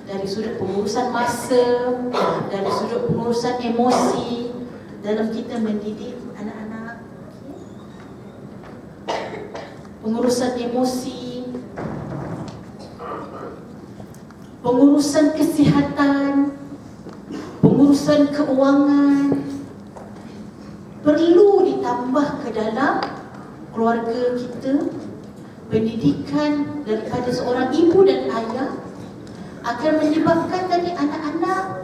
dari sudut pengurusan masa, dari sudut pengurusan emosi dalam kita mendidik anak-anak. Pengurusan emosi, pengurusan kesihatan, pengurusan keuangan perlu ditambah ke dalam keluarga kita. Pendidikan daripada seorang ibu dan ayah akan menyebabkan tadi anak-anak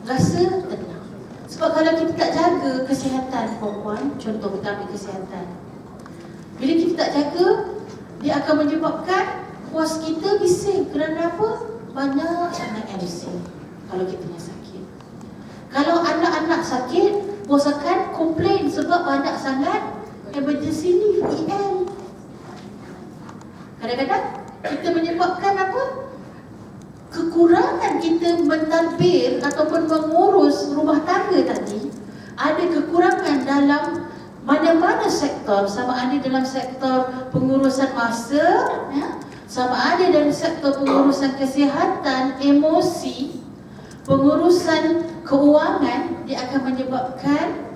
rasa tenang. Sebab kalau kita tak jaga kesihatan perempuan, contoh kita ambil kesihatan, bila kita tak jaga, dia akan menyebabkan puas kita bising. Kerana apa? Banyak sangat MC kalau kita yang sakit. Kalau anak-anak sakit, bos akan komplain sebab banyak sangat emergency leave, EL. Kadang-kadang kita menyebabkan apa? Kekurangan kita mentadbir ataupun mengurus rumah tangga tadi. Ada kekurangan dalam mana-mana sektor, sama ada dalam sektor pengurusan masa, ya, sama ada dalam sektor pengurusan kesihatan, emosi, pengurusan keuangan. Dia akan menyebabkan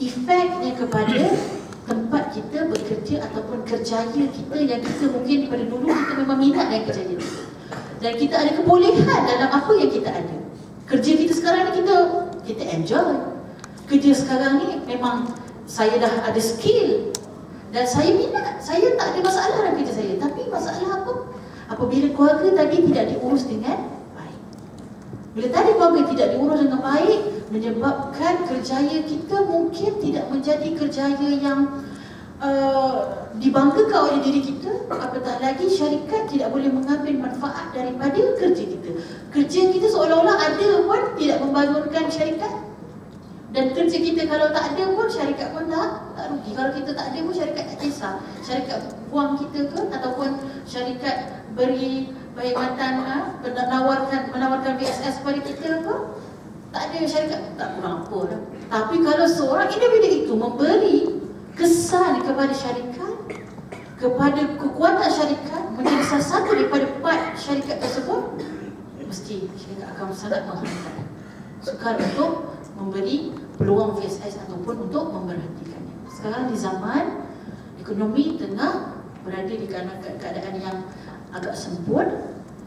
efeknya kepada tempat kita bekerja ataupun kerjaya kita yang kita mungkin daripada dulu kita memang minat dengan kerjaya kita. Dan kita ada kebolehan dalam apa yang kita ada. Kerja kita sekarang ni kita enjoy. Kerja sekarang ni memang saya dah ada skill dan saya minat. Saya tak ada masalah dalam kerja saya. Tapi masalah apa? Apabila keluarga tadi tidak diurus dengan baik. Bila tadi keluarga tidak diurus dengan baik, menyebabkan kerjaya kita mungkin tidak menjadi kerjaya yang dibanggakan oleh diri kita. Apatah lagi syarikat tidak boleh mengambil manfaat daripada kerja kita. Kerja kita seolah-olah ada pun tidak membangunkan syarikat. Dan kerja kita kalau tak ada pun syarikat pun tak rugi. Kalau kita tak ada pun syarikat tak kisah. Syarikat buang kita ke ataupun syarikat beri perkhidmatan menawarkan VSS kepada kita ke, tak ada syarikat tak kurang apa dah. Tapi kalau seorang individu itu memberi kesan kepada syarikat, kepada kekuatan syarikat, menjadi salah satu daripada part syarikat tersebut, mesti syarikat akan sangat menghargai, sukar untuk memberi peluang VSS ataupun untuk memberhentikannya. Sekarang di zaman ekonomi tengah berada di keadaan yang agak semput,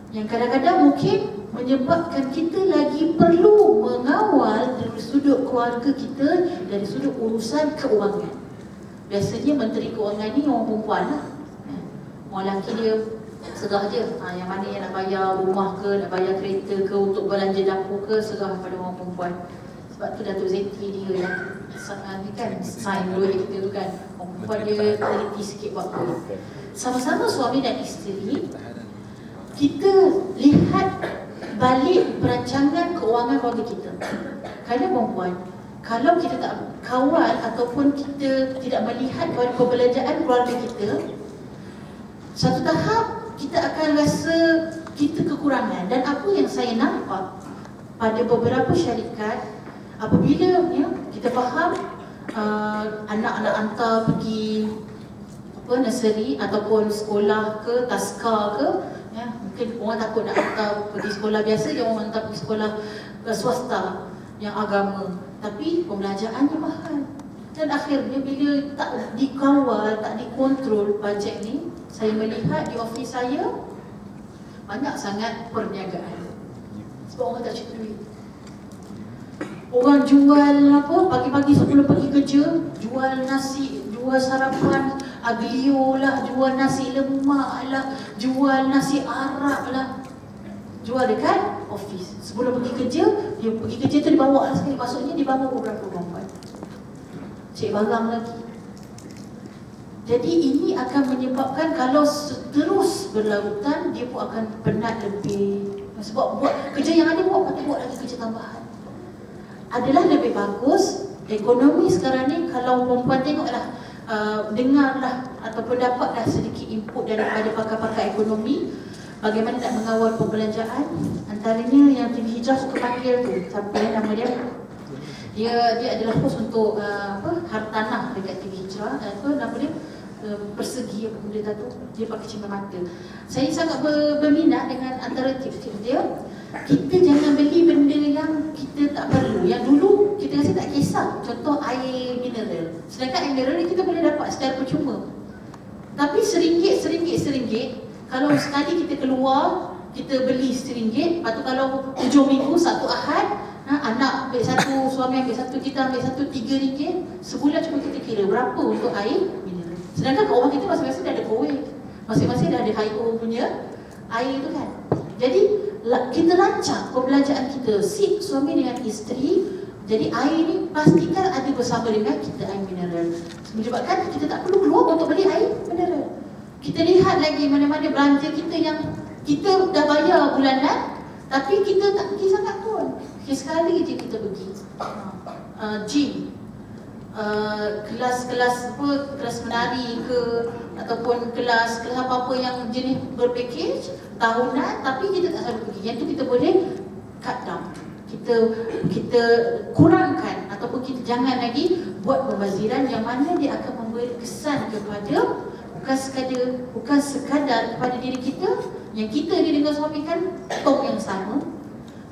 yang kadang-kadang mungkin menyebabkan kita lagi perlu mengawal dari sudut keluarga kita, dari sudut urusan keuangan. Biasanya menteri keuangan ni orang perempuan lah. Orang lelaki dia serah je. Yang mana yang nak bayar rumah ke, nak bayar kereta ke, untuk belanja dapur ke, serah pada orang perempuan. Sebab tu Datuk Zeti dia yang ni kan sign duit kita tu kan. Orang perempuan dia teliti sikit buat apa. Sama-sama suami dan isteri, kita lihat balik perancangan keuangan keluarga kita. Kerana perempuan, kalau kita tak kawal ataupun kita tidak melihat kepada perbelanjaan keluarga kita, satu tahap kita akan rasa kita kekurangan. Dan apa yang saya nampak pada beberapa syarikat, apabila kita faham anak-anak hantar pergi nursery ataupun sekolah ke, taska ke, mungkin orang takut nak hantar pergi sekolah biasa, dia orang hantar pergi sekolah swasta yang agama, tapi pembelanjaannya mahal. Dan akhirnya bila tak dikawal, tak dikontrol bajet ni, saya melihat di ofis saya banyak sangat perniagaan. Sebab orang tak cukup duit. Orang jual apa, pagi-pagi sebelum pergi kerja, jual nasi, jual sarapan aglio lah, jual nasi lemak lah, jual nasi arak lah, jual dekat office. Sebelum pergi kerja, dia pergi kerja tu dibawa lah sekali. Maksudnya dibawa beberapa perempuan, cek barang lagi. Jadi ini akan menyebabkan kalau terus berlarutan, dia pun akan penat lebih. Sebab buat kerja yang ada, buat lagi kerja tambahan. Adalah lebih bagus ekonomi sekarang ni kalau perempuan tengoklah, dengarlah ataupun dapatlah sedikit input daripada pakar-pakar ekonomi bagaimana nak mengawal perbelanjaan. Antaranya yang TV Hijrah suka panggil tu, siapa nama dia? Dia adalah host untuk hartanah dekat TV Hijrah. Apa nama dia? persegi apa benda tu, dia pakai cermin mata. Saya sangat berminat dengan antara tips-tips dia. Kita jangan beli benda yang kita tak perlu. Yang dulu kita rasa tak kisah. Contoh air mineral. Sedangkan air mineral ni kita boleh dapat secara percuma. Tapi RM1, kalau sekali kita keluar, kita beli RM1, lepas tu kalau 7 minggu, satu Ahad, anak ambil satu, suami ambil satu, kita ambil satu, RM3. Sebulan cuma kita kira berapa untuk air mineral. Sedangkan kat rumah kita masing-masing dah ada kowe, masing-masing dah ada Hi.O punya air tu kan. Jadi kita rancang pembelanjaan kita, si suami dengan isteri. Jadi air ni pastikan ada bersama dengan kita air mineral. Menyebabkan kita tak perlu keluar untuk beli air mineral. Kita lihat lagi mana-mana belanja kita yang kita dah bayar bulanan, tapi kita tak pergi sangat pun. Sekali je kita pergi gym, kelas menari ke, ataupun kelas apa-apa yang jenis berpackage tahunan, tapi kita tak selalu pergi. Yang tu kita boleh cut down, kita kurangkan, ataupun kita jangan lagi buat pembaziran yang mana dia akan memberi kesan kepada bukan sekadar kepada diri kita, yang kita ni dengan suami kan tong yang sama,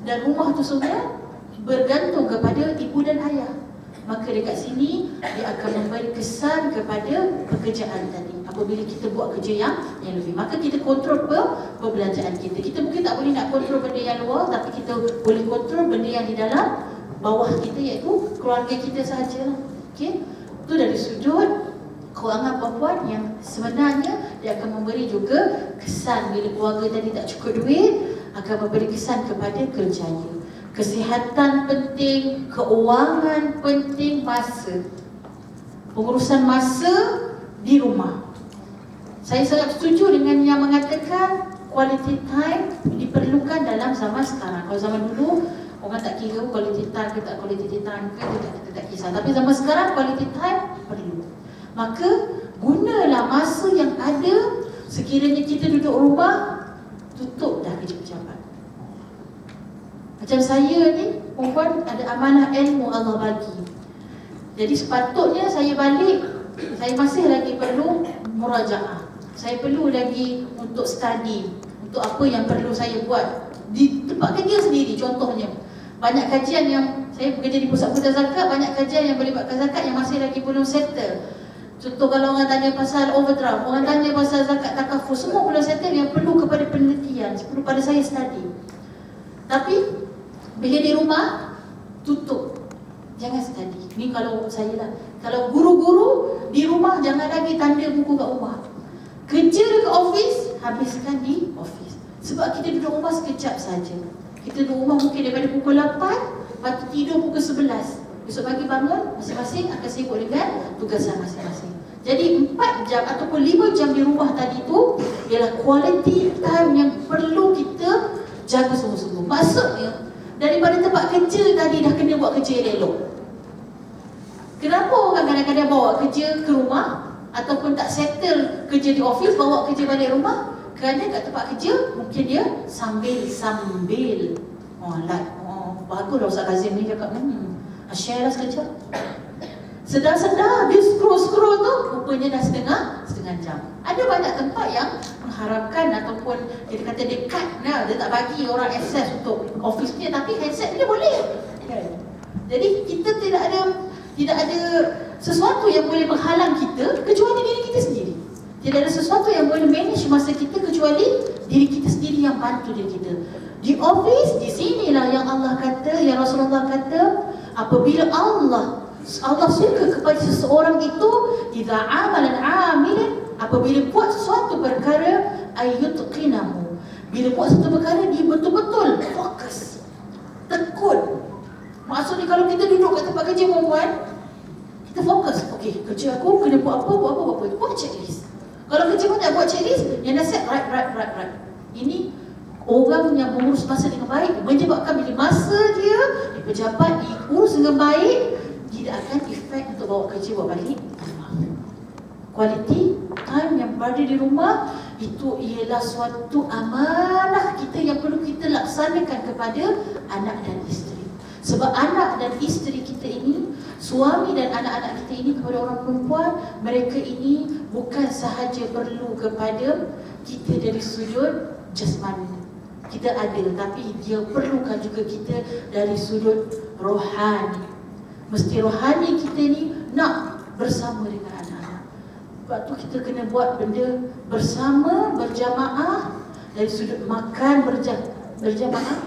dan rumah tu semua bergantung kepada ibu dan ayah. Maka dekat sini dia akan memberi kesan kepada pekerjaan tadi. Apabila kita buat kerja yang lebih, maka kita kontrol perbelanjaan kita. Kita mungkin tak boleh nak kontrol benda yang luar, tapi kita boleh kontrol benda yang di dalam bawah kita, iaitu keluarga kita sahaja. Okey, itu dari sudut kewangan perempuan yang sebenarnya dia akan memberi juga kesan bila keluarga tadi tak cukup duit, akan memberi kesan kepada kerjanya. Kesihatan penting, keuangan penting, masa, pengurusan masa di rumah. Saya sangat setuju dengan yang mengatakan quality time diperlukan dalam zaman sekarang. Kalau zaman dulu orang tak kira quality time ke tak quality time ke, kita tak kisah. Tapi zaman sekarang quality time perlu. Maka gunalah masa yang ada. Sekiranya kita duduk rumah, tutup dah kerja pejabat. Macam saya ni, perempuan, ada amanah ilmu Allah bagi. Jadi sepatutnya saya balik, saya masih lagi perlu murajaah. Saya perlu lagi untuk study, untuk apa yang perlu saya buat di tempat kerja sendiri. Contohnya, banyak kajian yang saya bekerja di Pusat Kuda Zakat, banyak kajian yang melibatkan zakat yang masih lagi belum settle. Contoh kalau orang tanya pasal overdraft, orang tanya pasal zakat takaful, semua belum settle, yang perlu kepada penelitian, perlu pada saya study. Tapi bila di rumah, tutup, jangan study. Ni kalau saya lah. Kalau guru-guru di rumah, jangan lagi tanda buku kat rumah. Kerja dekat office, habiskan di office. Sebab kita duduk rumah sekejap saja. Kita duduk rumah mungkin daripada pukul 8, lepas tu tidur pukul 11. Besok pagi bangun, masing-masing akan sibuk dengan tugasan masing-masing. Jadi 4 jam ataupun 5 jam di rumah tadi tu ialah quality time yang perlu kita jaga sungguh-sungguh. Maksudnya, daripada tempat kerja tadi dah kena buat kerja yang elok. Kenapa orang kadang-kadang bawa kerja ke rumah ataupun tak settle kerja di office, bawa kerja balik rumah? Kerana kat tempat kerja mungkin dia sambil baguslah Ustaz Kazim ni cakap, share lah sekejap. Sedar-sedar dia scroll tu, rupanya dah setengah jam. Ada banyak tempat yang mengharapkan ataupun dia kata dia cut, dia tak bagi orang akses untuk office dia, tapi headset dia boleh. Jadi kita tidak ada sesuatu yang boleh menghalang kita kecuali diri kita sendiri. Tidak ada sesuatu yang boleh manage masa kita kecuali diri kita sendiri yang bantu diri kita. Di office, di sinilah yang Allah kata, yang Rasulullah kata, apabila Allah suka kepada seseorang itu, idza amalan amilan, apabila buat sesuatu perkara, ayyutqinahu, bila buat sesuatu perkara dia betul-betul fokus, tekun. Maksudnya kalau kita duduk kat tempat kerja perempuan, kita fokus. Okey, kerja aku kena buat apa, buat checklist. Kalau kerja banyak, buat checklist, yang nasihat right. Ini orang yang mengurus masa dengan baik, menyebabkan bila masa dia di pejabat diurus dengan baik, tidak akan efek untuk bawa kerja buat balik rumah. Quality time yang berada di rumah itu ialah suatu amanah kita yang perlu kita laksanakan kepada anak dan isteri. Sebab anak dan isteri kita ini Suami dan anak-anak kita ini kepada orang perempuan, mereka ini bukan sahaja perlu kepada kita dari sudut jasmani, kita ada, tapi dia perlukan juga kita dari sudut rohani. Mesti rohani kita ni nak bersama dengan anak-anak. Sebab tu kita kena buat benda bersama, berjamaah, dari sudut makan berjamaah,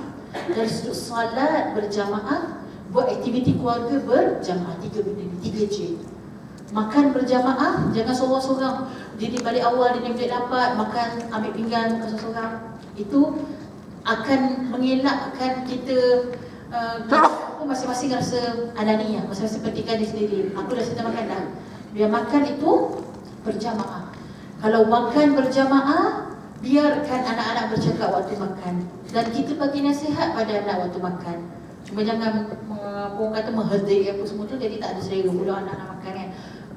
dari sudut salat berjamaah, buat aktiviti keluarga berjamaah. 3 benda ni, 3J. Makan berjamaah, jangan seorang-seorang. Jadi balik awal, dia balik lambat, makan ambil pinggan, makan seorang-seorang. Itu akan mengelakkan kita aku masing-masing rasa anania, masing-masing pentingkan diri sendiri. Aku dah sedang makan dah. Biar makan itu berjamaah. Kalau makan berjamaah, biarkan anak-anak bercakap waktu makan. Dan kita bagi nasihat pada anak waktu makan. Cuma jangan orang kata menghardik apa semua tu, jadi tak ada selera pula anak-anak makan kan.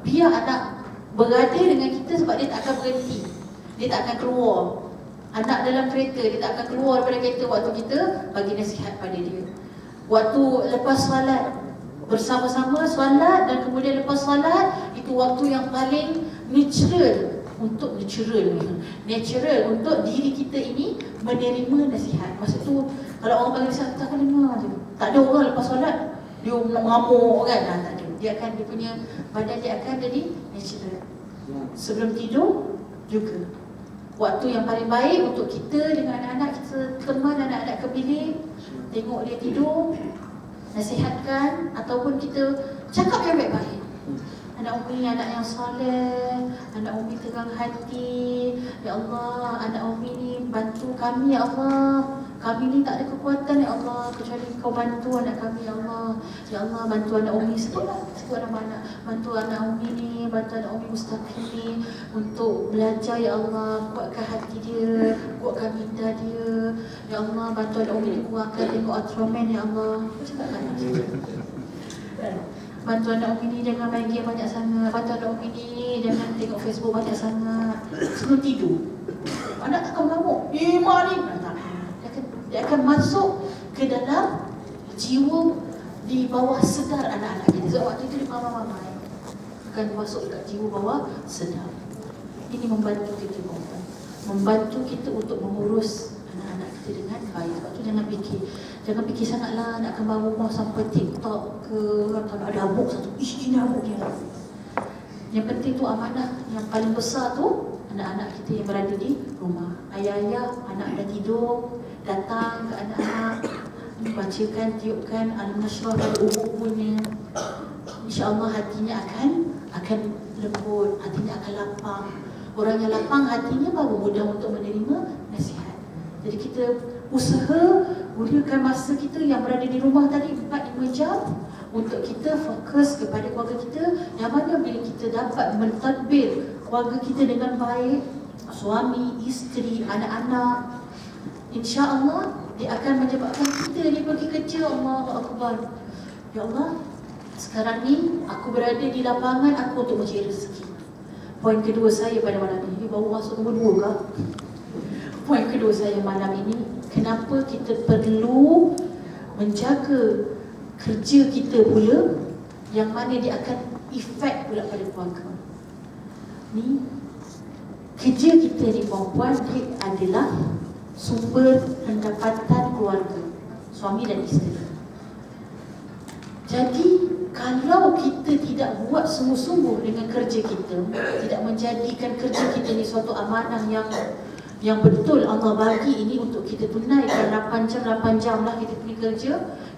Biar anak berada dengan kita sebab dia tak akan berhenti. Dia tak akan keluar. Anak dalam kereta, dia tak akan keluar daripada kereta waktu kita bagi nasihat pada dia. Waktu lepas solat, bersama-sama solat dan kemudian lepas solat, itu waktu yang paling natural untuk natural untuk diri kita ini menerima nasihat. Maksud tu kalau orang bagi nasihat, kita akan dengar je. Tak ada orang lepas solat dia mengamuk kan, tak ada. Dia akan, dia punya badan dia akan jadi natural. Sebelum tidur juga waktu yang paling baik untuk kita dengan anak-anak, kita teman anak-anak ke bilik, tengok dia tidur, nasihatkan ataupun kita cakap yang baik-baik. Anak Umi anak yang soleh, anak Umi terang hati. Ya Allah, anak Umi ni bantu kami ya Allah. Kami ni tak ada kekuatan ya Allah, kecuali Kau bantu anak kami ya Allah. Ya Allah, bantu anak Umi, sebut nama anak. Bantu anak Umi ni, bantu anak Umi Mustaqim ni untuk belajar ya Allah. Kuatkan hati dia, kuatkan minda dia. Ya Allah, bantu anak Umi ni kuatkan tengok Ultraman ya Allah. Cakap kan? Bantu anak Umi ni jangan main game banyak sangat. Bantu anak Umi ni jangan tengok Facebook banyak sangat. Sebelum tidur anak takkan mengamuk, mak ni dia akan masuk ke dalam jiwa di bawah sedar anak-anak kita. Sebab waktu itu dia mama-mama akan masuk ke jiwa bawah sedar. Ini membantu kita, membantu kita untuk mengurus anak-anak kita dengan baik. Sebab tu jangan fikir sangatlah nak kembang rumah sampai TikTok ke, atau ada habuk satu, ini habuk dia. Yang penting tu amanah. Yang paling besar tu anak-anak kita yang berada di rumah. Ayah-ayah, anak dah tidur, datang ke anak-anak, bacakan, tiupkan Al-Nashrah pada umur-umurnya. InsyaAllah hatinya akan lembut, hatinya akan lapang. Orang yang lapang hatinya baru mudah untuk menerima nasihat. Jadi kita usaha gunakan masa kita yang berada di rumah tadi 4-5 jam untuk kita fokus kepada keluarga kita, yang mana bila kita dapat mentadbir keluarga kita dengan baik, suami, isteri, anak-anak, insya-Allah dia akan menyebabkan kita ni pergi kerja. Allahu Akbar. Ya Allah, sekarang ni aku berada di lapangan aku untuk mencari rezeki. Poin kedua saya pada malam ini, baru masuk nombor 2 ke? Poin kedua saya malam ini, kenapa kita perlu menjaga kerja kita pula, yang mana dia akan efek pula pada keluarga. Ni kerja kita ni perempuan, dia adalah sumber pendapatan keluarga, suami dan isteri. Jadi kalau kita tidak buat sungguh-sungguh dengan kerja kita, tidak menjadikan kerja kita ni suatu amanah yang betul Allah bagi ini untuk kita tunaikan 8 jam lah kita pergi kerja.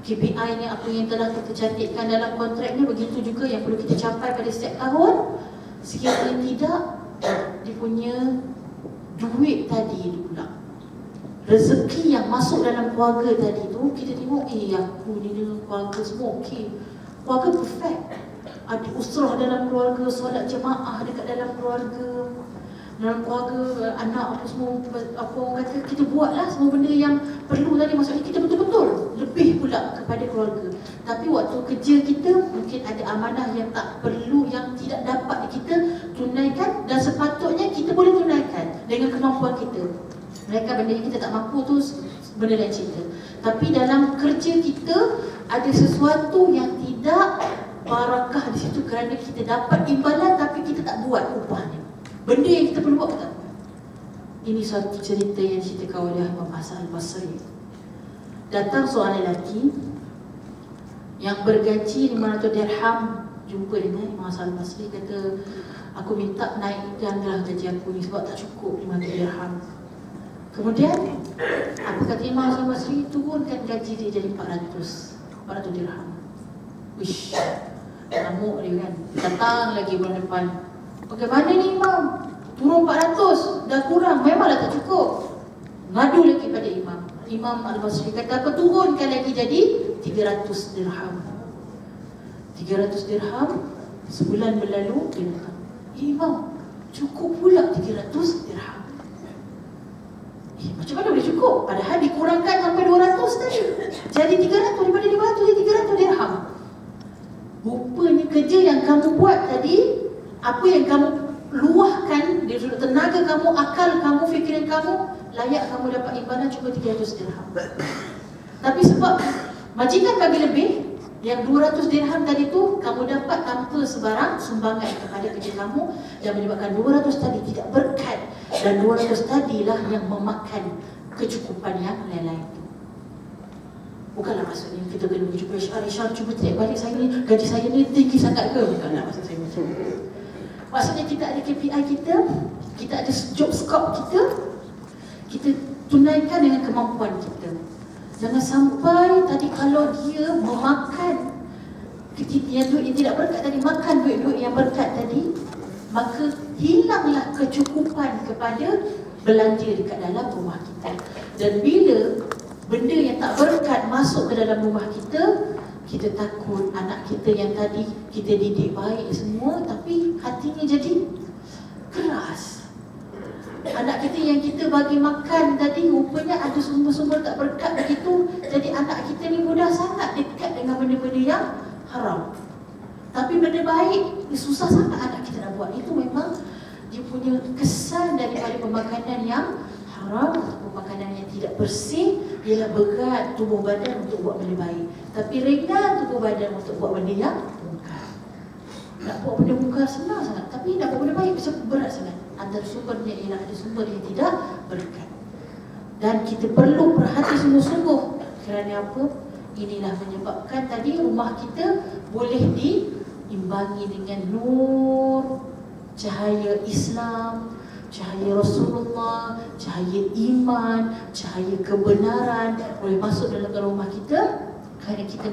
KPI ni apa yang telah kita cantikkan dalam kontraknya, begitu juga yang perlu kita capai pada setiap tahun. Sekiranya tidak, dia punya duit tadi tu pula, rezeki yang masuk dalam keluarga tadi tu, kita tengok aku ni dengan keluarga semua okey, keluarga perfect, ada usrah dalam keluarga, solat jemaah dekat dalam keluarga, anak apa semua, apa orang kata, kita buatlah semua benda yang perlu tadi. Maksudnya kita betul-betul lebih pula kepada keluarga. Tapi waktu kerja kita mungkin ada amanah yang tak perlu, yang tidak dapat kita tunaikan, dan sepatutnya kita boleh tunaikan dengan kemampuan kita. Mereka benda yang kita tak mampu tu benda lain cerita. Tapi dalam kerja kita ada sesuatu yang tidak barakah di situ kerana kita dapat imbalan tapi kita tak buat upahnya. Benda yang kita perlu buat kita tak buat. Ini satu cerita yang diceritakan oleh Imam Hasan Al-Basri. Datang seorang lelaki yang bergaji 500 dirham, jumpa dengan Imam Hasan Al-Basri, kata, aku minta naikkanlah gaji aku ni sebab tak cukup 500 dirham. Kemudian apa kata Imam Hasan Al-Basri? Turunkan gaji dia jadi 400 dirham. Wish, ngamuk dia kan. Datang lagi bulan depan, bagaimana ni Imam? Turun 400, dah kurang, memanglah tak cukup. Ngadu lagi pada Imam. Imam Al-Basri kata apa? Turunkan lagi jadi 300 dirham. 300 dirham, sebulan berlalu, dia datang, Imam, cukup pula 300 dirham. Macam mana boleh cukup? Padahal dikurangkan sampai 200 tadi. Jadi 300, daripada 500 jadi 300 dirham. Rupanya kerja yang kamu buat tadi, apa yang kamu luahkan, dia sudah tenaga kamu, akal kamu, fikiran kamu, layak kamu dapat imbalan cuma 300 dirham. Tapi sebab majikan bagi lebih, yang 200 dirham tadi tu kamu dapat tanpa sebarang sumbangan kepada kerja kamu, yang menyebabkan 200 tadi tidak berkat, dan 200 tadilah yang memakan kecukupan yang lain-lain tu. Bukanlah maksudnya kita kena berjumpa Syar, cuba tengok balik saya ni, gaji saya ni tinggi sangat ke? Bukanlah maksud saya macam tu. Maksudnya kita ada KPI kita ada job scope kita tunaikan dengan kemampuan kita. Jangan sampai tadi kalau dia memakan duit yang tidak berkat tadi, makan duit-duit yang berkat tadi, maka hilanglah kecukupan kepada belanja dekat dalam rumah kita. Dan bila benda yang tak berkat masuk ke dalam rumah kita, kita takut anak kita yang tadi kita didik baik semua, tapi hatinya jadi keras. Anak kita yang kita bagi makan tadi, rupanya ada sumber-sumber tak berkat begitu. Jadi anak kita ni mudah sangat dekat dengan benda-benda yang haram. Tapi benda baik, susah sangat anak kita nak buat. Itu memang dia punya kesan daripada pemakanan yang haram atau makanan yang tidak bersih. Ialah berat tubuh badan untuk buat benda baik, tapi ringan tubuh badan untuk buat benda yang mungkar. Nak buat benda mungkar senang sangat, tapi nak buat benda baik macam berat sangat. Antara sumbernya ialah ada sumber yang tidak berkat. Dan kita perlu perhati sungguh-sungguh. Kerana apa? Inilah menyebabkan tadi rumah kita boleh diimbangi dengan nur, cahaya Islam, cahaya Rasulullah, cahaya iman, cahaya kebenaran boleh masuk dalam rumah kita, kerana kita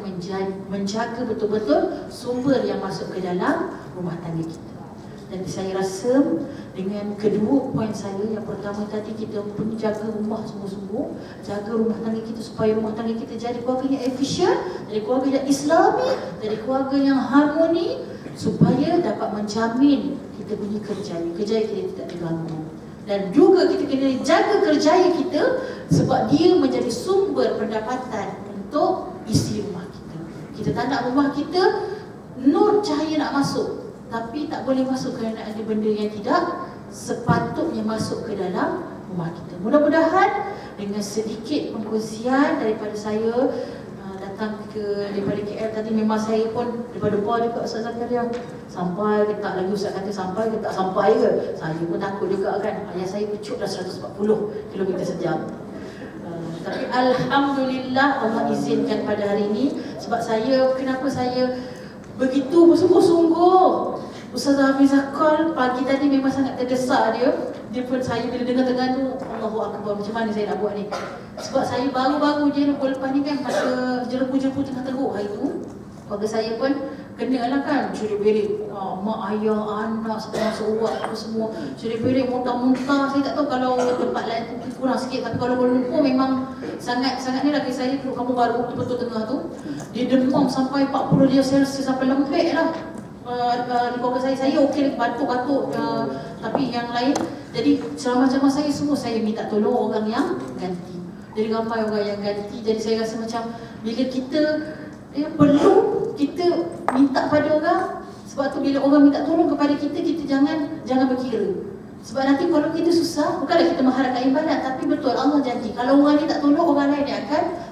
menjaga betul-betul sumber yang masuk ke dalam rumah tangga kita. Dan saya rasa dengan kedua poin saya, yang pertama tadi kita perlu jaga rumah sungguh-sungguh, jaga rumah tangga kita supaya rumah tangga kita jadi keluarga yang efisien, jadi keluarga yang Islami, jadi keluarga yang harmoni, supaya dapat menjamin kita punya kerjaya kita tidak diganggu. Dan juga kita kena jaga kerjaya kita sebab dia menjadi sumber pendapatan untuk isi rumah kita. Kita tak nak rumah kita nur cahaya nak masuk, tapi tak boleh masuk kerana ada benda yang tidak sepatutnya masuk ke dalam rumah kita. Mudah-mudahan dengan sedikit pengkongsian daripada saya datang daripada KL tadi, memang saya pun daripada bawah juga Ustaz Zakaria, sampai ke tak lagi Ustaz kata sampai ke tak sampai ke, saya pun takut juga kan. Ayah saya pecut dah 140 km sejam. Tapi Alhamdulillah Allah izinkan pada hari ini. Sebab kenapa saya begitu bersungguh-sungguh. Ustaz Hafizah call pagi tadi memang sangat terdesak dia pun saya bila dengar-dengar tu, Allahu Akbar, macam mana saya nak buat ni. Sebab saya baru-baru je lepas ni kan, masa jerepu-jerepu tengah teruk hari tu, keluarga saya pun kena lah kan, curi-berik mak ayah, anak, setengah seruat apa semua, curi-berik, muntah-muntah. Saya tak tahu kalau tempat lain tu kurang sikit, tapi kalau Kuala Lumpur memang sangat ni lagi. Saya duduk kampung baru betul-betul tengah tu, dia demam sampai 40 darjah Celsius, sampai lembek lah. Di keluarga saya okey, batuk-batuk, tapi yang lain, jadi ceramah-ceramah saya semua saya minta tolong orang yang ganti. Jadi ramai orang yang ganti. Jadi saya rasa macam bila kita perlu kita minta pada orang. Sebab tu bila orang minta tolong kepada kita, kita jangan berkira. Sebab nanti kalau kita susah, bukanlah kita mengharapkan imbalan, tapi betul Allah janji kalau orang ni tak tolong, orang lain yang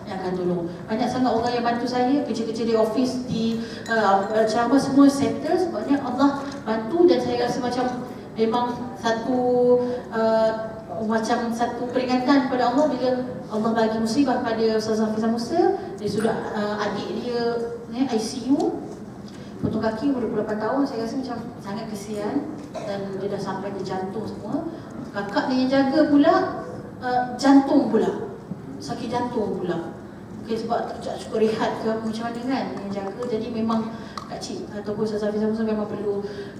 akan tolong. Banyak sangat orang yang bantu saya, kerja-kerja di office, di ceramah, semua settle sebabnya Allah bantu. Dan saya rasa macam memang macam satu peringatan kepada Allah bila Allah bagi musibah pada Ustazah Hafizah Musa. Dia sudah adik dia ICU, potong kaki umur 28 tahun. Saya rasa macam sangat kesian, dan dia dah sampai ke jantung semua. Kakak dia yang jaga pula jantung pula, sakit jantung pula. Mungkin sebab tak cukup rehat ke macam mana kan yang jaga. Jadi memang Kak Cik ataupun Ustazah Hafizah Musa memang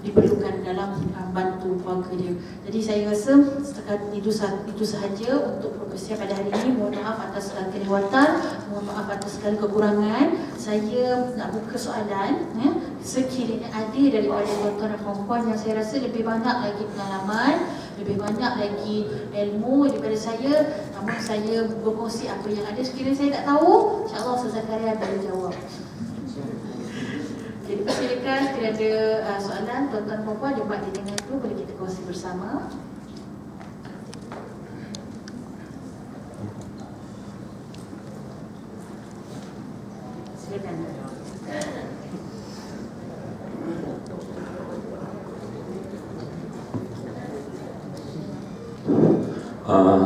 diperlukan dalam bantu keluarga dia. Jadi saya rasa setakat itu sahaja untuk perkongsian pada hari ini. Mohon maaf atas segala kelewatan, mohon maaf atas segala kekurangan. Saya nak buka soalan, sekiranya ada daripada tuan-tuan dan puan-puan yang saya rasa lebih banyak lagi pengalaman, lebih banyak lagi ilmu daripada saya, namun saya berkongsi apa yang ada. Sekiranya saya tak tahu, insya-Allah Ustazah Zakaria akan jawab. Jadi persilakan, jika ada soalan tuan-tuan dan puan-puan, jumpa di tengah itu boleh kita kongsi bersama. Silakan.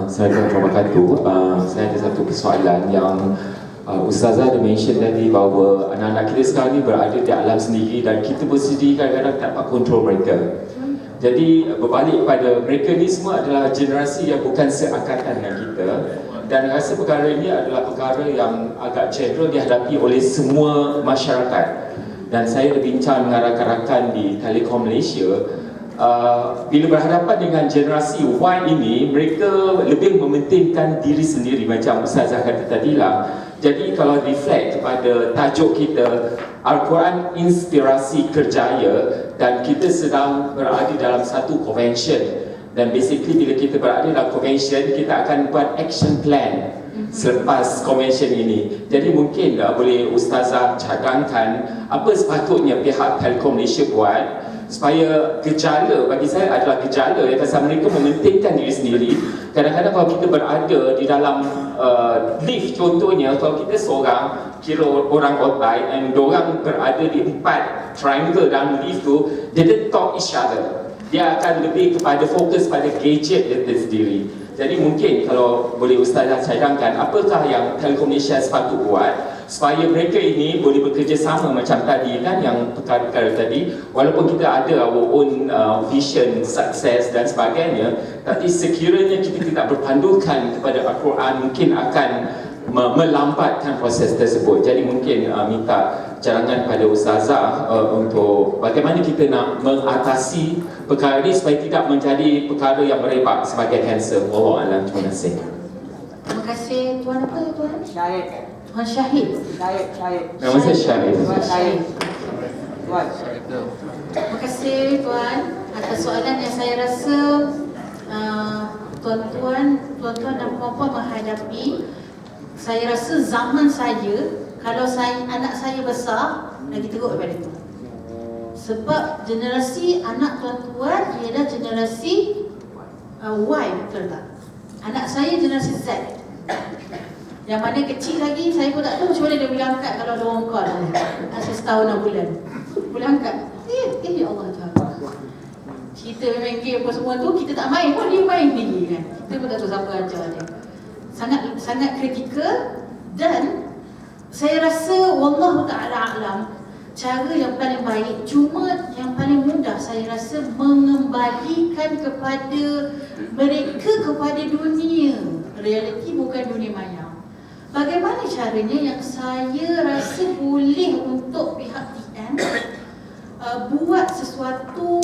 Assalamualaikum warahmatullahi wabarakatuh. Saya ada satu persoalan yang Ustazah ada mention tadi bahawa anak-anak kita sekarang ni berada di alam sendiri dan kita bersendiri kadang-kadang tak dapat kontrol mereka. Jadi berbalik pada mereka ni semua adalah generasi yang bukan seangkatan dengan kita, dan rasa perkara ini adalah perkara yang agak general dihadapi oleh semua masyarakat. Dan saya berbincang dengan rakan-rakan di Telekom Malaysia, bila berhadapan dengan generasi Y ini, mereka lebih mementingkan diri sendiri macam Ustazah kata tadilah. Jadi kalau reflect kepada tajuk kita Al-Quran Inspirasi Kerjaya, dan kita sedang berada dalam satu convention, dan basically bila kita berada dalam convention, kita akan buat action plan selepas convention ini. Jadi mungkin boleh Ustazah cadangkan apa sepatutnya pihak Telekom Malaysia buat supaya gejala, bagi saya adalah gejala yang pasal mereka mementingkan diri sendiri. Kadang-kadang kalau kita berada di dalam lift contohnya, kalau kita seorang kira orang outside and diorang berada di 4 triangle dalam lift tu, they don't talk each other. Dia akan lebih kepada fokus pada gadget dia sendiri. Jadi mungkin kalau boleh Ustazah cadangkan apakah yang Telekom Malaysia sepatut buat supaya mereka ini boleh bekerjasama macam tadi kan, yang perkara-perkara tadi, walaupun kita ada our own vision, sukses dan sebagainya, tapi sekiranya kita tidak berpandukan kepada Al-Quran, mungkin akan melambatkan proses tersebut. Jadi mungkin minta cadangan pada Ustazah untuk bagaimana kita nak mengatasi perkara ini supaya tidak menjadi perkara yang merebak sebagai kanser. Wallahualam. Terima kasih. Terima kasih. Tuan apa tuan? Syahid. Tuan Syahid. Syahid. Nama saya Syahid. Tuan Syahid. Tuan. Terima kasih tuan atas soalan yang saya rasa tuan-tuan dan puan-puan menghadapi. Saya rasa zaman saya, kalau anak saya besar, lagi teruk daripada itu. Sebab generasi anak tuan-tuan ialah generasi Y, betul tak? Anak saya generasi Z. Yang mana kecil lagi, saya pun tak tahu macam mana dia boleh angkat kalau ada orang call. Masih setahun 6 bulan. Boleh angkat. Ya Allah Tuhan. Kita main game apa semua tu, kita tak main pun dia main sendiri kan. Kita pun tak tahu siapa ajar dia. Sangat kritikal, dan saya rasa wallahu ta'ala a'lam, cara yang paling baik, cuma yang paling mudah saya rasa mengembalikan kepada mereka kepada dunia realiti, bukan dunia maya. Bagaimana caranya yang saya rasa boleh untuk pihak TN buat sesuatu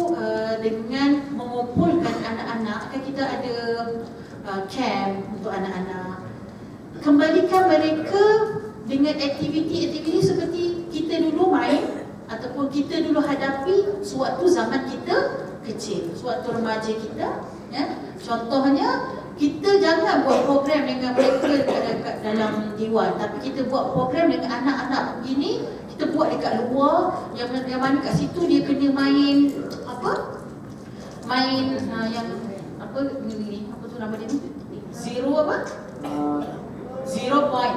dengan mengumpulkan anak-anak. Kan kita ada camp untuk anak-anak, kembalikan mereka dengan aktiviti-aktiviti seperti kita dulu main ataupun kita dulu hadapi sewaktu zaman kita kecil, sewaktu remaja kita ya. Contohnya, kita jangan buat program dengan mereka dekat dalam dewan, tapi kita buat program dengan anak-anak begini. Kita buat dekat luar, yang mana kat situ dia kena main apa? Main yang apa ni? Apa tu nama dia ni? Zero apa? 0 point.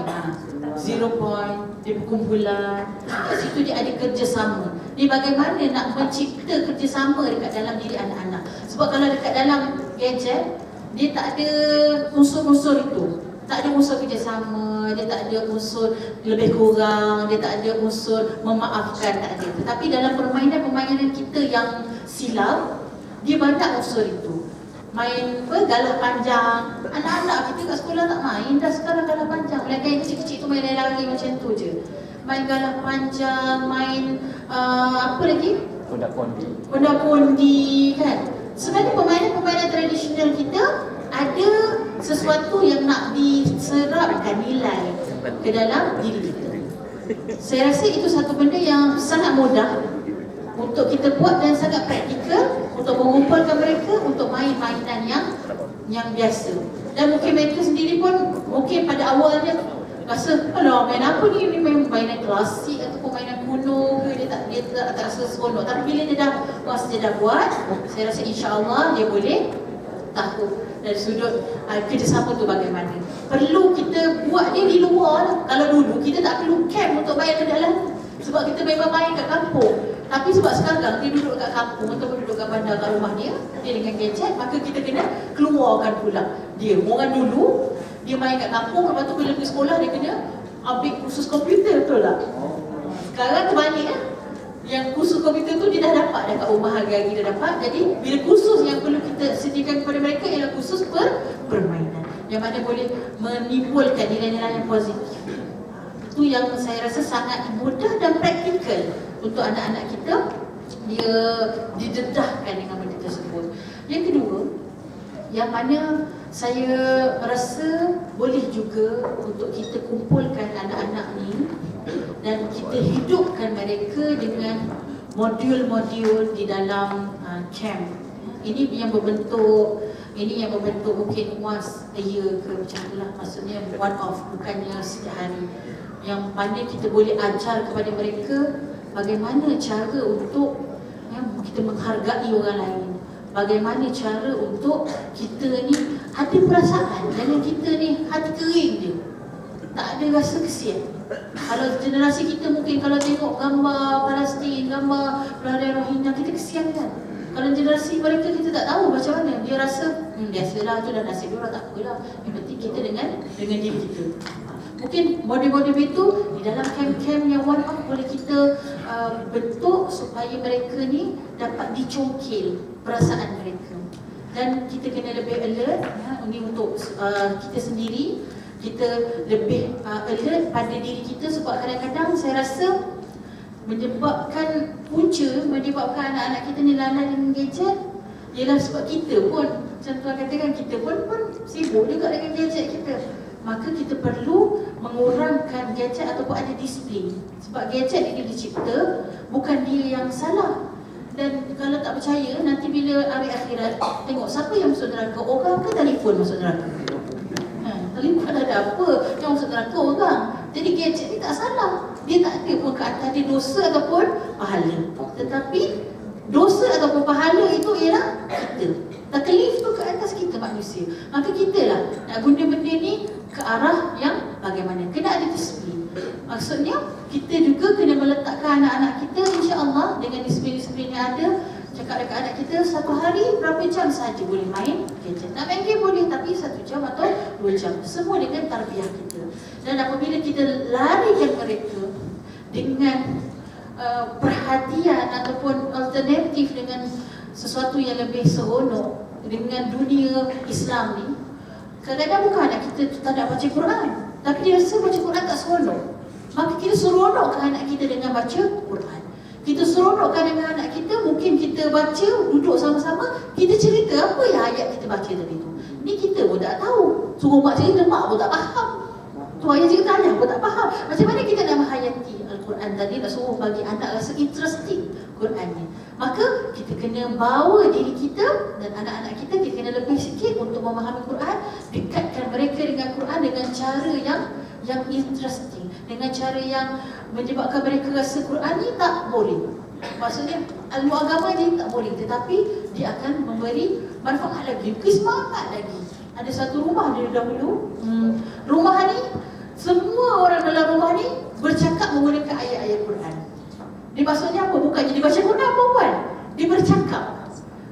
0 point, dia berkumpulan. Kat situ dia ada kerjasama. Dia bagaimana nak mencipta kerjasama dekat dalam diri anak-anak. Sebab kalau dekat dalam gadget, dia tak ada unsur-unsur itu. Tak ada unsur kerjasama, dia tak ada unsur lebih kurang, dia tak ada unsur memaafkan, tak ada. Tetapi dalam permainan-permainan kita yang silap, dia banyak unsur itu. Main galah panjang. Anak-anak kita kat sekolah tak main dah sekarang galah panjang. Mereka yang kecil-kecil tu main lari macam tu je. Main galah panjang, main apa lagi? Ponda-pondi kan. Sebenarnya permainan-permainan tradisional kita ada sesuatu yang nak diserapkan nilai ke dalam diri kita. Saya rasa itu satu benda yang sangat mudah untuk kita buat dan sangat praktikal untuk mengumpulkan mereka untuk main mainan yang biasa. Dan mungkin mereka sendiri pun mungkin pada awalnya rasa, alah main apa ni? Ini main mainan klasik ataupun mainan kuno ke, dia tak rasa seronok. Tapi bila dia dah buat, saya rasa insya-Allah dia boleh tahu dari sudut kerjasama tu bagaimana. Perlu kita buat ni di luar lah. Kalau dulu kita tak perlu camp untuk main ke dalam, sebab kita memang main kat kampung. Tapi sebab sekarang dia duduk kat kampung ataupun duduk kat bandar kat rumah dia dengan gadget, maka kita kena keluarkan pula dia. Orang dulu dia main kat kampung, lepas tu bila pergi sekolah dia kena ambil kursus komputer, betul tak? Sekarang terbalik kan? Yang kursus komputer tu dia dah dapat dah kat rumah, harga-harga dah dapat. Jadi bila kursus yang perlu kita sediakan kepada mereka ialah kursus permainan yang mana boleh menimbulkan nilai-nilai yang positif. Itu yang saya rasa sangat mudah dan praktikal untuk anak-anak kita dia didedahkan dengan benda tersebut. Yang kedua, yang mana saya rasa boleh juga untuk kita kumpulkan anak-anak ni dan kita hidupkan mereka dengan modul-modul di dalam camp. Ini yang berbentuk mungkin once a year ke macam itulah, maksudnya one off, bukannya setiap hari. Yang mana kita boleh ajar kepada mereka bagaimana cara untuk kita menghargai orang lain. Bagaimana cara untuk kita ni ada perasaan. Jangan kita ni hati kering je, tak ada rasa kesian. Kalau generasi kita mungkin kalau tengok gambar Palestin, gambar pelarian Rohingya, kita kesian kan. Kalau generasi mereka kita tak tahu macam mana. Dia rasa biasalah, tu dah nasib dia, tak apalah. Yang penting kita dengan diri kita. Mungkin model-model itu di dalam camp-camp yang one off boleh kita bentuk supaya mereka ni dapat dicongkil perasaan mereka. Dan kita kena lebih alert ini untuk kita sendiri. Kita lebih alert pada diri kita, sebab kadang-kadang saya rasa menyebabkan anak-anak kita ni lalai dengan gadget ialah sebab kita pun, macam tuan katakan, kita pun sibuk juga dengan gadget kita. Maka kita perlu mengurangkan gadget ataupun ada disiplin. Sebab gadget ini dicipta, bukan dia yang salah. Dan kalau tak percaya, nanti bila hari akhirat, tengok siapa yang masuk neraka, orang ke telefon masuk neraka? Telefon ada apa yang masuk neraka, orang. Jadi gadget ni tak salah. Dia tak ada pun ke atas dia dosa ataupun pahala. Tetapi dosa ataupun pahala itu ialah kita. Taklif tu ke atas kita manusia. Maka kita lah nak guna benda ni ke arah yang bagaimana. Kena ada disiplin. Maksudnya kita juga kena meletakkan anak-anak kita insya-Allah dengan disiplin-disiplin yang ada. Cakap dekat anak kita, satu hari berapa jam saja boleh main gadget. Nak main game boleh, tapi 1 jam atau 2 jam. Semua dengan tarbiyah kita. Dan apabila kita larikan mereka dengan perhatian ataupun alternatif dengan sesuatu yang lebih seronok dengan dunia Islam ni, kadang-kadang bukan anak kita tak nak baca Quran, tapi dia rasa baca Quran tak seronok. Maka kita seronokkan anak kita dengan baca Quran. Kita seronokkan dengan anak kita, mungkin kita baca, duduk sama-sama, kita cerita apa yang ayat kita baca tadi tu. Ni kita pun tak tahu. Suruh mak cerita, mak pun tak faham. Tu ayat cerita ayah pun tak faham. Macam mana kita nak menghayati Al-Quran tadi, nak suruh bagi anak rasa interesting Quran ni. Maka kita kena bawa diri kita dan anak-anak kita kena lebih sikit untuk memahami Quran. Dekatkan mereka dengan Quran dengan cara yang interesting, dengan cara yang menyebabkan mereka rasa Quran ni tak boring. Maksudnya ilmu agama ni tak boring, tetapi dia akan memberi manfaat lagi, semangat lagi. Ada satu rumah dia dahulu, rumah ni semua orang ni bercakap menggunakan ayat-ayat Quran. Dia maksudnya apa? Bukannya dia baca Quran apa puan? Dia bercakap.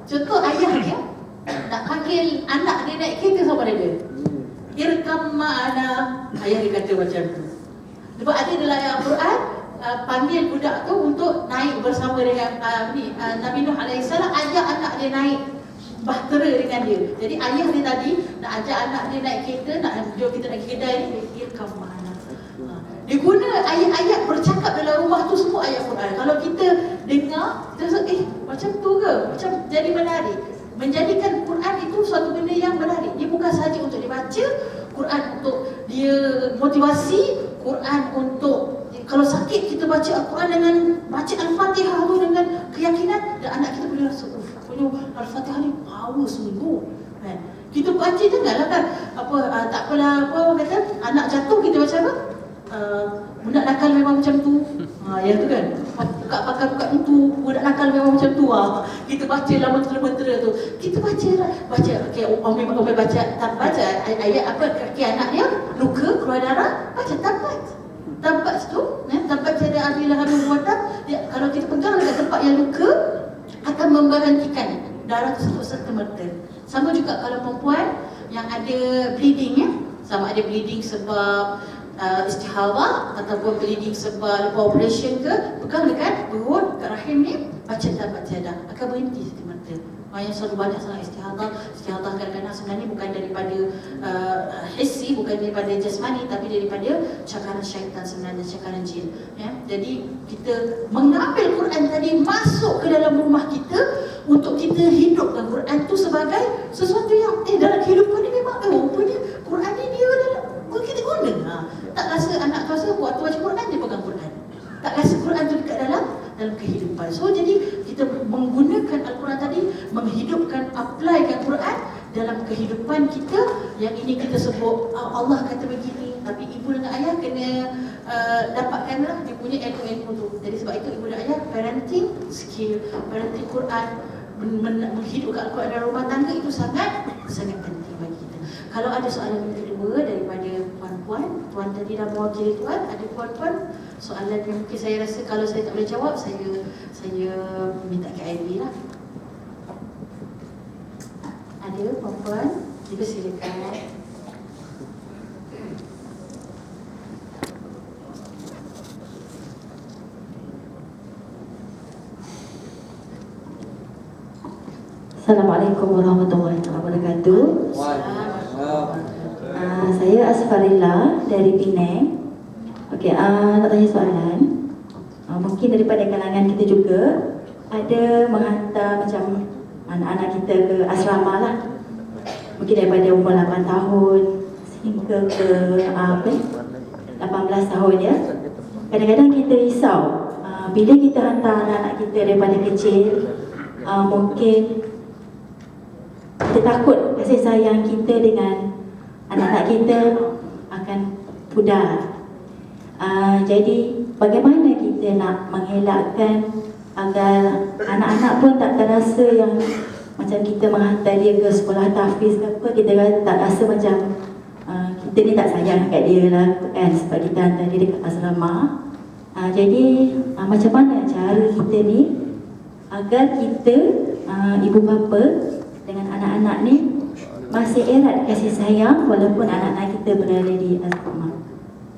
Contoh ayah dia nak panggil anak dia naik kereta sama dia. Irkam ma'ana, ayah dia kata macam tu. Sebab ada dalam ayat Quran panggil budak tu untuk naik bersama dengan Nabi Nuh AS, ajak anak dia naik bahtera dengan dia. Jadi ayah dia tadi nak ajak anak dia naik kereta, nak jom kita nak pergi kedai ni, irkam ma'ana. Dia guna ayat-ayat bercakap dalam rumah tu semua ayat Quran. Kalau kita dengar, kita rasa macam tu ke? Macam jadi menarik. Menjadikan Quran itu suatu benda yang menarik. Dia bukan sahaja untuk dibaca, Quran untuk dia motivasi, Quran untuk kalau sakit kita baca Al-Quran dengan baca Al-Fatihah tu dengan keyakinan, dan anak kita boleh rasa punya Al-Fatihah ni power sungguh kan. Kita baca janganlah kan tak apalah apa orang kata anak jatuh kita baca apa? Budak nakal memang macam tu. Ya tu kan. Buka pakai buka pintu, budak nakal memang macam tu. Kita baca dalam mentera-mentera tu. Kita baca okey Umi baca ayat apa kaki anak dia luka keluar darah, baca tabat tu, tabat tiada adilah habis wadah. Kalau kita pegang dekat tempat yang luka akan memberhentikan darah tersebut serta-merta. Sama juga kalau perempuan yang ada bleeding sama ada bleeding sebab istihadah ataupun bleeding sebab operation ke, pegang dekat perut, dekat rahim ni, baca tabat tiada, akan berhenti serta-merta. Yang selalu banyak sangat istihadah kadang-kadang sebenarnya bukan daripada hissi, bukan daripada jasmani, tapi daripada cakaran syaitan sebenarnya, cakaran jin. Jadi kita mengambil Quran tadi masuk ke dalam rumah kita untuk kita hidupkan Quran tu sebagai sesuatu yang dalam kehidupan ni memang rupanya Quran ni dia dalam kita guna. Tak rasa anak tu rasa waktu baca Quran dia pegang Quran. Tak rasa Quran tu dekat dalam kehidupan. So jadi kita menggunakan Al-Quran tadi, menghidupkan, applykan Quran dalam kehidupan kita. Yang ini kita sebut Allah kata begini, tapi ibu dengan ayah kena dapatkanlah dia punya ilmu-ilmu tu. Jadi sebab itu ibu dan ayah parenting skill, parenting Quran, menghidupkan Al-Quran dalam rumah tangga itu sangat penting bagi kita. Kalau ada soalan yang kedua daripada puan-puan, tuan tadi dah mewakili tuan, ada puan-puan soalan yang mungkin saya rasa kalau saya tak boleh jawab, saya minta ke IB lah. Ada puan-puan? Dipersilakan. Assalamualaikum warahmatullahi wabarakatuh. Saya Asfarilla dari Penang. Okey, nak tanya soalan. Mungkin daripada kalangan kita juga ada menghantar macam anak-anak kita ke asrama lah. Mungkin daripada umur 8 tahun sehingga ke 18 tahun ya. Kadang-kadang kita risau bila kita hantar anak-anak kita daripada kecil, mungkin kita takut kasih sayang kita dengan anak-anak kita akan pudar. Jadi bagaimana kita nak mengelakkan agar anak-anak pun tak terasa yang macam kita menghantar dia ke sekolah tahfiz ke apa, kita tak rasa macam kita ni tak sayang kat dia lah kan, sebab kita hantar dia dekat asrama. Jadi macam mana cara kita ni agar kita ibu bapa dengan anak-anak ni masih erat kasih sayang walaupun anak-anak kita berada di asrama.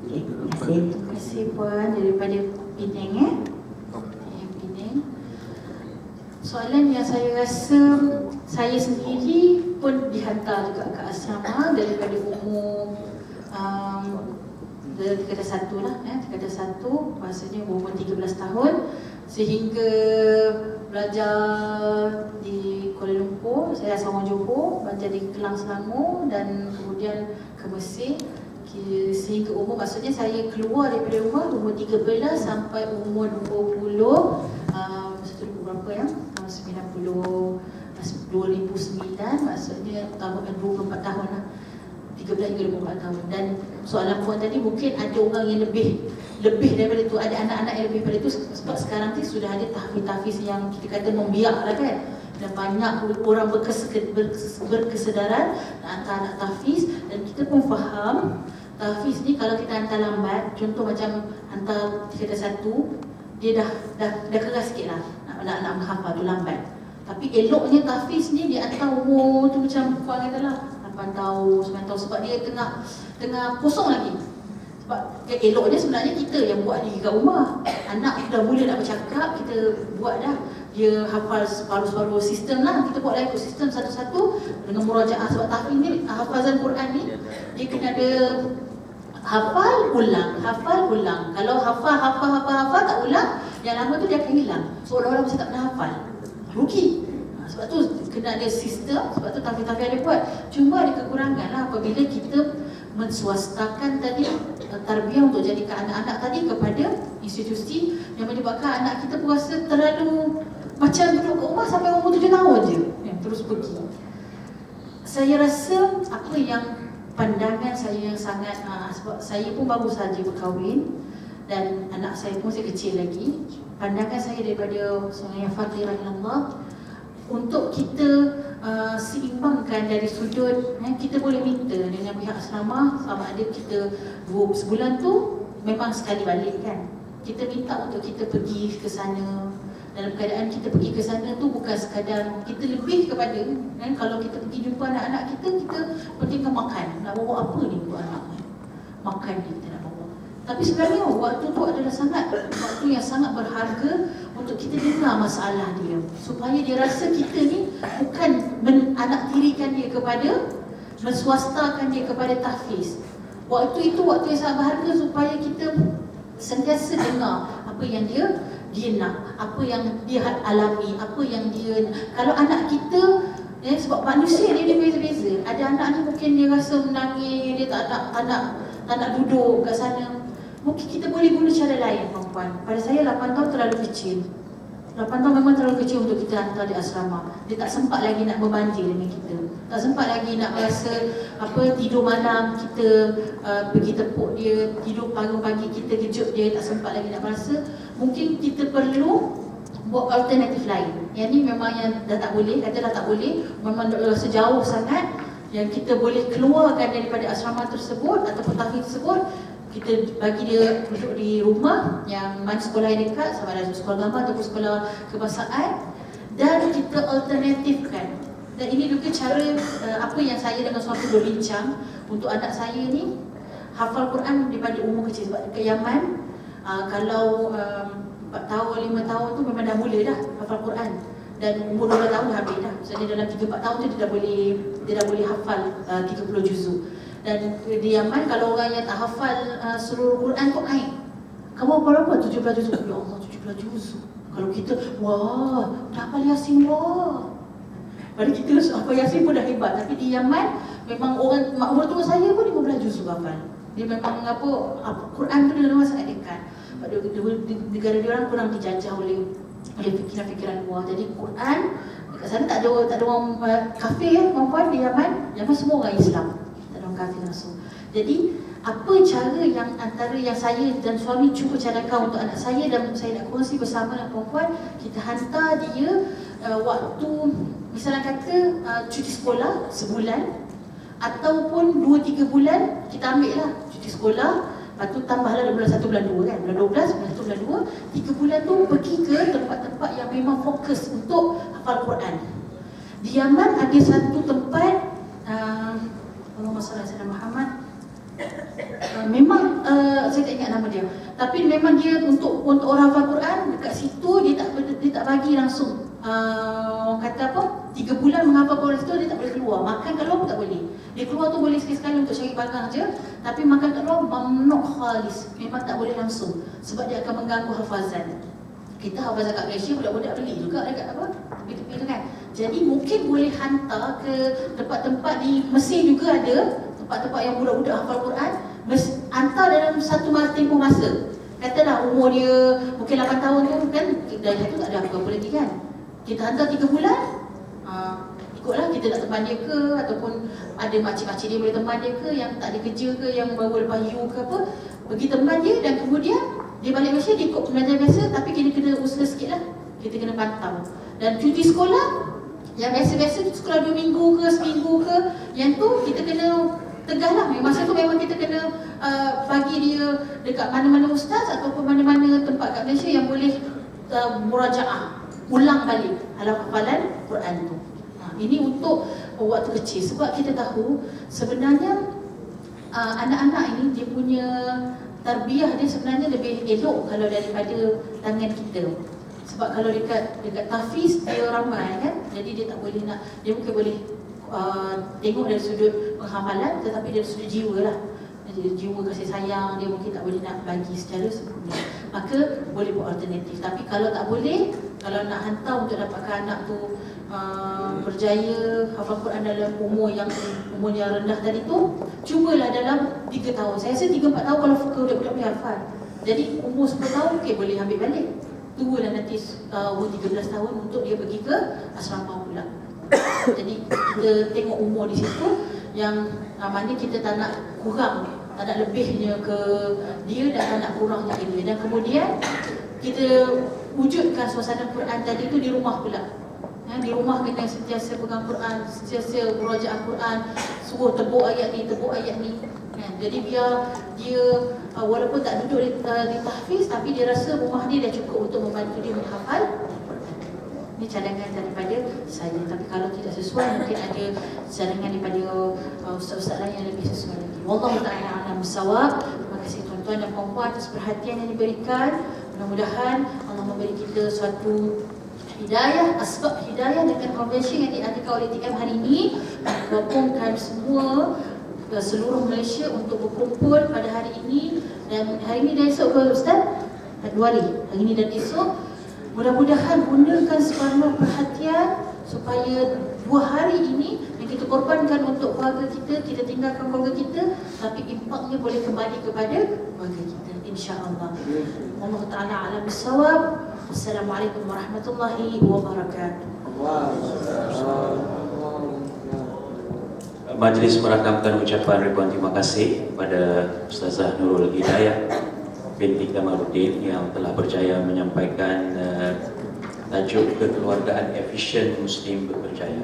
Okey, terima kasih. Terima kasih puan daripada Penang Penang. Soalan yang saya rasa saya sendiri pun dihantar juga ke asrama daripada umur tingkatan 1 lah, tingkatan 1, maksudnya umur 13 tahun sehingga belajar di Kuala Lumpur. Saya asal orang Johor, belajar di Kelang Selangor dan kemudian ke Mesir sehingga umur, maksudnya saya keluar daripada rumah umur 13 sampai umur 20 berapa ya, tahun 2009, maksudnya tahun 24 tahun lah, 13 hingga 24 tahun. Dan soalan puan tadi, mungkin ada orang yang lebih daripada itu, ada anak-anak yang lebih daripada itu, sebab sekarang ni sudah ada tahfiz-tahfiz yang kita kata membiak lah kan, dan banyak orang berkesedaran nak hantar anak tahfiz, dan kita pun faham tahfiz ni kalau kita hantar lambat, contoh macam hantar tingkatan 1, dia dah keras sikit lah nak menghafal tu lambat. Tapi eloknya tahfiz ni dia hantar umur tu macam kurang katalah 8 tahun, 9 tahun, sebab dia tengah kosong lagi. Sebab eloknya sebenarnya kita yang buat ni kat rumah. Anak dah mula nak bercakap, kita buat dah. Dia hafal separuh-separuh sistem lah. Kita buat lah ikut sistem satu-satu dengan murajaah. Sebab tahfiz ni, hafazan Quran ni, dia kena ada hafal ulang. Kalau hafal tak ulang, yang lama tu dia akan hilang. Seolah-olah macam tak pernah hafal. Rugi. Sebab tu kena ada sistem, sebab tu tahfiz-tahfiz ada buat. Cuma ada kekurangan lah apabila kita menswastakan tadi tarbiyah untuk jadikan anak-anak tadi kepada institusi yang menyebabkan anak kita pun rasa terlalu macam duduk kat rumah sampai umur 7 tahun je, terus pergi. Saya rasa apa yang pandangan saya yang sangat sebab saya pun baru saja berkahwin dan anak saya pun masih kecil lagi. Pandangan saya daripada seorang yang faqih rahimahullah, untuk kita seimbangkan dari sudut, kita boleh minta dengan pihak asrama sama ada kita sebulan tu memang sekali balik kan. Kita minta untuk kita pergi ke sana. Dalam keadaan kita pergi ke sana tu bukan sekadar kita lebih kepada kalau kita pergi jumpa anak-anak kita pentingkan makan. Nak bawa apa ni untuk anak makan ni kita nak bawa. Tapi sebenarnya waktu tu adalah waktu yang sangat berharga untuk kita dengar masalah dia, supaya dia rasa kita ni bukan menaktirikan dia kepada, menswastakan dia kepada tahfiz. Waktu itu waktu yang sangat berharga supaya kita sentiasa dengar apa yang dia nak, apa yang dia alami, apa yang dia. Kalau anak kita sebab manusia dia beza-beza. Ada anak ni mungkin dia rasa menangis, dia tak nak duduk kat sana. Mungkin kita boleh guna cara lain, perempuan. Pada saya 8 tahun terlalu kecil. 8 tahun memang terlalu kecil untuk kita hantar di asrama. Dia tak sempat lagi nak berbanding dengan kita. Tak sempat lagi nak rasa tidur malam kita pergi tepuk dia, tidur pagi-pagi kita kejut dia, tak sempat lagi nak rasa. Mungkin kita perlu buat alternatif lain. Yang ni memang yang dah tak boleh, kata dah tak boleh, memang rasa jauh sangat. Yang kita boleh keluarkan daripada asrama tersebut ataupun tahfiz tersebut, kita bagi dia duduk di rumah yang mana sekolah yang dekat, sama ada sekolah agama ataupun sekolah kebangsaan, dan kita alternatifkan. Dan ini juga cara apa yang saya dengan suami berbincang untuk anak saya ni hafal Quran daripada umur kecil. Sebab dekat Yaman kalau 4 tahun, 5 tahun tu memang dah mula dah hafal Quran. Dan umur 12 tahun dah habis dah. Maksudnya dalam 3-4 tahun tu dia dah boleh hafal 30 juzuk. Dan di Yaman kalau orang yang tak hafal seluruh Quran tu aib. Kamu berapa? 17 juzuk. Ya Allah, 17 juzuk. Kalau kita, wah, dah hafal Yasin, wah. Pada kita hafal Yasin pun dah hebat. Tapi di Yaman memang orang mak mertua saya pun 15 juzuk hafal. Dia memang Quran tu dia memang sangat dekat. Negara dia orang kurang dijajah oleh fikiran-fikiran luar. Jadi Quran dekat sana tak ada orang kafir perempuan di Yaman. Yaman semua orang Islam. Tak ada orang kafir langsung. Jadi apa cara yang antara yang saya dan suami cuba carakan untuk anak saya dan saya nak kongsi bersama dengan perempuan, kita hantar dia waktu misalnya kata cuti sekolah sebulan ataupun 2-3 bulan kita ambil lah cuti sekolah. Lepas tu tambahlah bulan 1, bulan 2 kan. Bulan 12, bulan 1, bulan 2, 3 bulan tu pergi ke tempat-tempat yang memang fokus untuk hafal Quran. Di Yaman ada satu tempat Allahumma salli ala Muhammad. Memang saya tak ingat nama dia. Tapi memang dia untuk orang hafal Quran dekat situ dia tak bagi langsung. Orang kata apa? 3 bulan menghafal Quran situ dia tak boleh keluar. Makan kat luar pun tak boleh. Dia keluar tu boleh sekali-sekali untuk cari barang je, tapi makan kat luar mamnu khalis. Memang tak boleh langsung sebab dia akan mengganggu hafazan. Kita hafazan kat Malaysia budak-budak beli juga dekat tepi-tepi tu kan. Jadi mungkin boleh hantar ke tempat-tempat di Mesir juga ada tempat-tempat yang budak-budak hafal Quran, hantar dalam satu tempoh masa. Katalah umur dia mungkin 8 tahun tu kan, dari satu tak ada apa-apa lagi kan. Kita hantar 3 bulan, ikutlah kita nak teman dia ke, ataupun ada makcik-makcik dia boleh teman dia ke, yang tak ada kerja ke, yang baru lepas U ke apa, pergi teman dia dan kemudian dia balik Malaysia, dia ikut pembelajaran biasa, tapi kena usaha sikit lah, kita kena pantau. Dan cuti sekolah, yang biasa-biasa sekolah 2 minggu ke, seminggu ke, yang tu kita kena Tegahlah, masa tu memang kita kena bagi dia dekat mana-mana ustaz ataupun mana-mana tempat kat Malaysia yang boleh murajaah, ulang balik hafalan Quran tu. Ini untuk waktu kecil, sebab kita tahu sebenarnya anak-anak ini dia punya tarbiyah dia sebenarnya lebih elok kalau daripada tangan kita. Sebab kalau dekat tahfiz dia ramai kan, jadi dia tak boleh nak, dia mungkin boleh tengok dari sudut penghafalan, tetapi dari sudut jiwa lah. Jadi jiwa kasih sayang dia mungkin tak boleh nak bagi secara sempurna. Maka boleh buat alternatif. Tapi kalau tak boleh, kalau nak hantar untuk dapatkan anak tu berjaya hafal Quran dalam umur yang rendah tadi tu, cubalah dalam 3 tahun. Saya rasa 3-4 tahun kalau budak-budak boleh hafal. Jadi umur 10 tahun mungkin boleh ambil balik. Tunggulah nanti umur 13 tahun untuk dia pergi ke asrama pula. Jadi kita tengok umur di situ yang mana kita tak nak kurang, tak nak lebihnya ke dia dan tak nak kurangnya ke dia. Dan kemudian kita wujudkan suasana Quran tadi tu di rumah pula. Di rumah kena sentiasa pegang Quran, sentiasa murajaah Quran, suruh tebuk ayat ni. Jadi biar dia walaupun tak duduk di tahfiz, tapi dia rasa rumah dia dah cukup untuk membantu dia menghafal. Ini cadangan daripada saya. Tapi kalau tidak sesuai, mungkin ada cadangan daripada ustaz-ustaz lain yang lebih sesuai lagi. Wallahu ta'ala a'lam bissawab. Terima kasih tuan-tuan dan puan-puan atas perhatian yang diberikan. Mudah-mudahan Allah memberi kita suatu hidayah, asbab hidayah dengan convention yang diadakan oleh TM hari ini, menggabungkan semua seluruh Malaysia untuk berkumpul pada hari ini. Dan hari ini dan esok ke Ustaz? 2 hari. Hari ini dan esok. Mudah-mudahan gunakan sepenuh perhatian supaya 2 hari ini yang kita korbankan untuk keluarga kita, kita tinggalkan keluarga kita, tapi impaknya boleh kembali kepada keluarga kita, insya-Allah. Allah Ta'ala a'lam bissawab. Assalamualaikum warahmatullahi wabarakatuh. Majlis merakamkan ucapan ribuan terima kasih kepada Ustazah Nurul Hidayah binti Kamaluddin yang telah berjaya menyampaikan tajuk kekeluargaan efisien Muslim berpercaya.